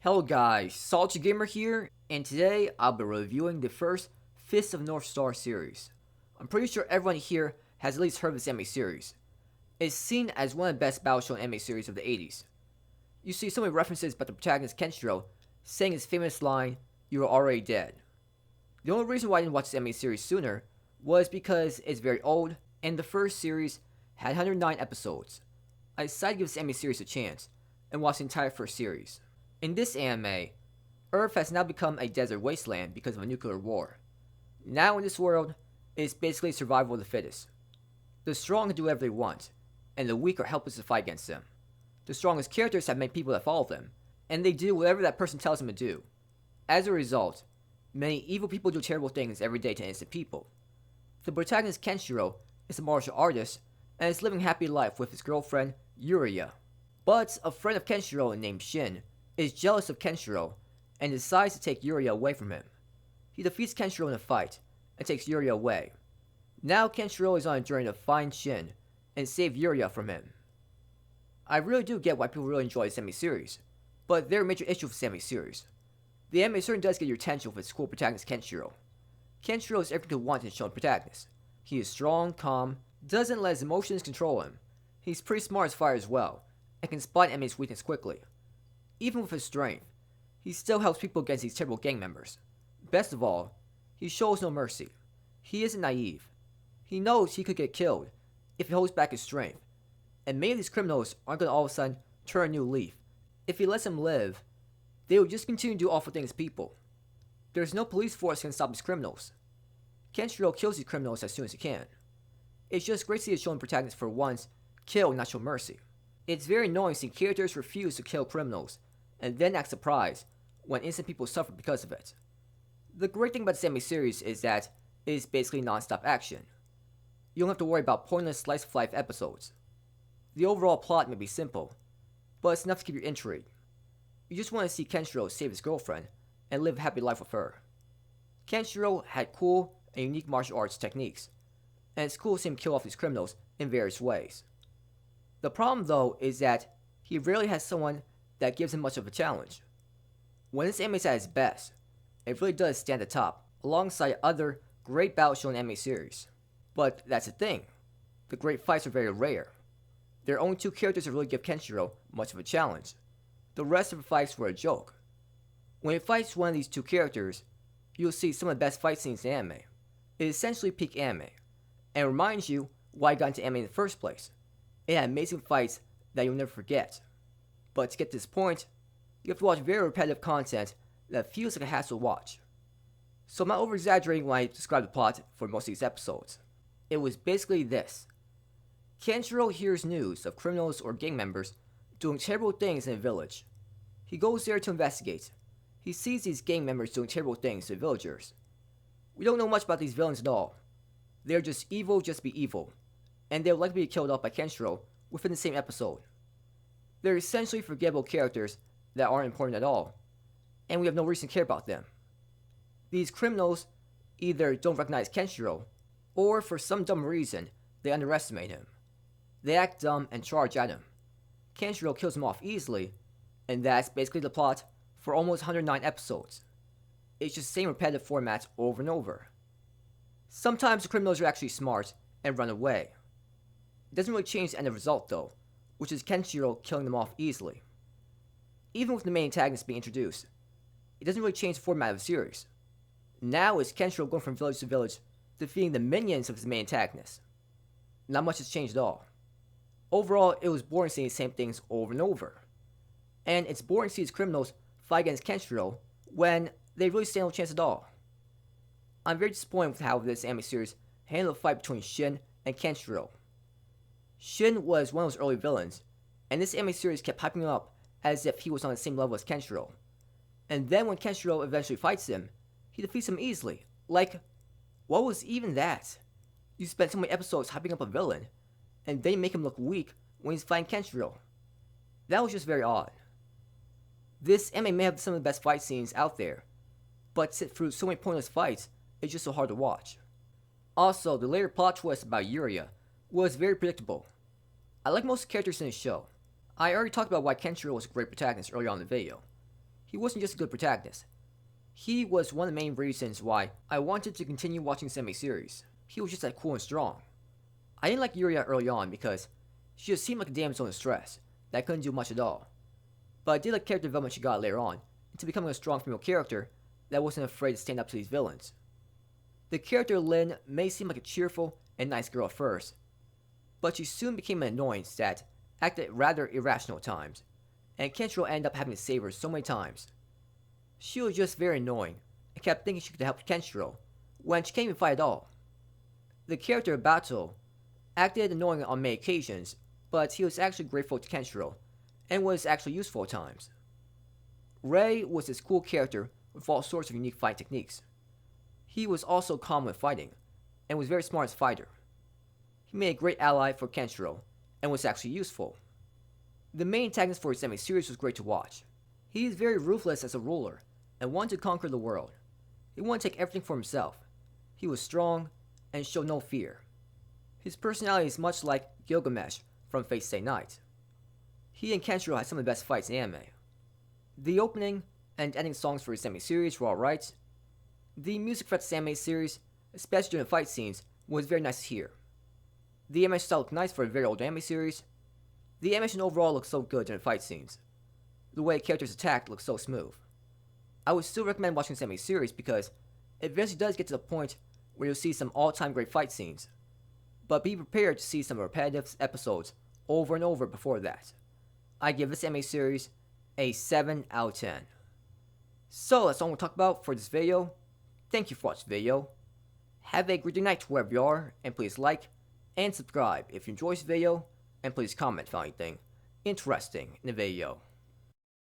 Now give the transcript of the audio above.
Hello guys, Salty Gamer here, and today I'll be reviewing the first Fist of North Star series. I'm pretty sure everyone here has at least heard of this anime series. It's seen as one of the best battle shonen anime series of the 80s. You see so many references about the protagonist Kenshiro saying his famous line, "You are already dead." The only reason why I didn't watch this anime series sooner was because it's very old, and the first series had 109 episodes. I decided to give this anime series a chance, and watch the entire first series. In this anime, Earth has now become a desert wasteland because of a nuclear war. Now in this world, it is basically survival of the fittest. The strong can do whatever they want, and the weak are helpless to fight against them. The strongest characters have many people that follow them, and they do whatever that person tells them to do. As a result, many evil people do terrible things every day to innocent people. The protagonist Kenshiro is a martial artist and is living a happy life with his girlfriend, Yuria. But a friend of Kenshiro named Shin is jealous of Kenshiro and decides to take Yuria away from him. He defeats Kenshiro in a fight and takes Yuria away. Now Kenshiro is on a journey to find Shin and save Yuria from him. I really do get why people really enjoy this anime series, but there are major issues with this anime series. The anime certainly does get your attention with its cool protagonist Kenshiro. Kenshiro is everything you want in a shonen protagonist. He is strong, calm, doesn't let his emotions control him. He's pretty smart as fire as well, and can spot enemy's weakness quickly. Even with his strength, he still helps people against these terrible gang members. Best of all, he shows no mercy. He isn't naive. He knows he could get killed if he holds back his strength, and many of these criminals aren't going to all of a sudden turn a new leaf. If he lets them live, they will just continue to do awful things to people. There's no police force can stop these criminals. Kenshiro kills these criminals as soon as he can. It's just great to see a shonen protagonist for once kill and not show mercy. It's very annoying seeing characters refuse to kill criminals and then act surprised when innocent people suffer because of it. The great thing about this anime series is that it is basically non-stop action. You don't have to worry about pointless slice of life episodes. The overall plot may be simple, but it's enough to keep you intrigued. You just want to see Kenshiro save his girlfriend and live a happy life with her. Kenshiro had cool and unique martial arts techniques, and it's cool to see him kill off these criminals in various ways. The problem though is that he rarely has someone that gives him much of a challenge. When this anime is at its best, it really does stand at the top, alongside other great battle shonen anime series. But that's the thing, the great fights are very rare. There are only two characters that really give Kenshiro much of a challenge. The rest of the fights were a joke. When he fights one of these two characters, you'll see some of the best fight scenes in anime. It is essentially peak anime, and reminds you why I got into anime in the first place. It had amazing fights that you'll never forget. But to get to this point, you have to watch very repetitive content that feels like a hassle to watch. So I'm not over-exaggerating when I describe the plot for most of these episodes. It was basically this. Kenshiro hears news of criminals or gang members doing terrible things in a village. He goes there to investigate. He sees these gang members doing terrible things to the villagers. We don't know much about these villains at all. They're just evil just to be evil, and they'll likely be killed off by Kenshiro within the same episode. They're essentially forgettable characters that aren't important at all, and we have no reason to care about them. These criminals either don't recognize Kenshiro, or for some dumb reason, they underestimate him. They act dumb and charge at him. Kenshiro kills them off easily, and that's basically the plot for almost 109 episodes. It's just the same repetitive format over and over. Sometimes the criminals are actually smart and run away. It doesn't really change the end result though, which is Kenshiro killing them off easily. Even with the main antagonist being introduced, it doesn't really change the format of the series. Now it's Kenshiro going from village to village, defeating the minions of his main antagonist. Not much has changed at all. Overall, it was boring seeing the same things over and over. And it's boring to see these criminals fight against Kenshiro when they really stand no chance at all. I'm very disappointed with how this anime series handled the fight between Shin and Kenshiro. Shin was one of those early villains, and this anime series kept hyping him up as if he was on the same level as Kenshiro. And then when Kenshiro eventually fights him, he defeats him easily. Like, what was even that? You spent so many episodes hyping up a villain, and then you make him look weak when he's fighting Kenshiro. That was just very odd. This anime may have some of the best fight scenes out there, but to sit through so many pointless fights is just so hard to watch. Also, the later plot twist about Yuria was very predictable. I like most characters in the show. I already talked about why Kenshiro was a great protagonist earlier on in the video. He wasn't just a good protagonist. He was one of the main reasons why I wanted to continue watching this anime series. He was just that cool and strong. I didn't like Yuria early on because she just seemed like a damsel in distress that couldn't do much at all. But I did like character development she got later on into becoming a strong female character that wasn't afraid to stand up to these villains. The character Lin may seem like a cheerful and nice girl at first, but she soon became an annoyance that acted rather irrational at times, and Kenshiro ended up having to save her so many times. She was just very annoying and kept thinking she could help Kenshiro when she can't even fight at all. The character Bato acted annoying on many occasions, but he was actually grateful to Kenshiro and was actually useful at times. Rei was this cool character with all sorts of unique fight techniques. He was also calm with fighting and was very smart as a fighter. He made a great ally for Kenshiro and was actually useful. The main antagonist for his anime series was great to watch. He is very ruthless as a ruler and wanted to conquer the world. He wanted to take everything for himself. He was strong and showed no fear. His personality is much like Gilgamesh from Fate Stay Night. He and Kenshiro had some of the best fights in anime. The opening and ending songs for his anime series were alright. The music for this anime series, especially during the fight scenes, was very nice to hear. The animation style looked nice for a very old anime series. The animation overall looked so good during the fight scenes. The way characters attacked looked so smooth. I would still recommend watching this anime series because it eventually does get to the point where you'll see some all-time great fight scenes. But be prepared to see some repetitive episodes over and over before that. I give this anime series a 7 out of 10. So that's all we'll talk about for this video. Thank you for watching the video. Have a great night wherever you are, and please like and subscribe if you enjoyed this video, and please comment if you found anything interesting in the video.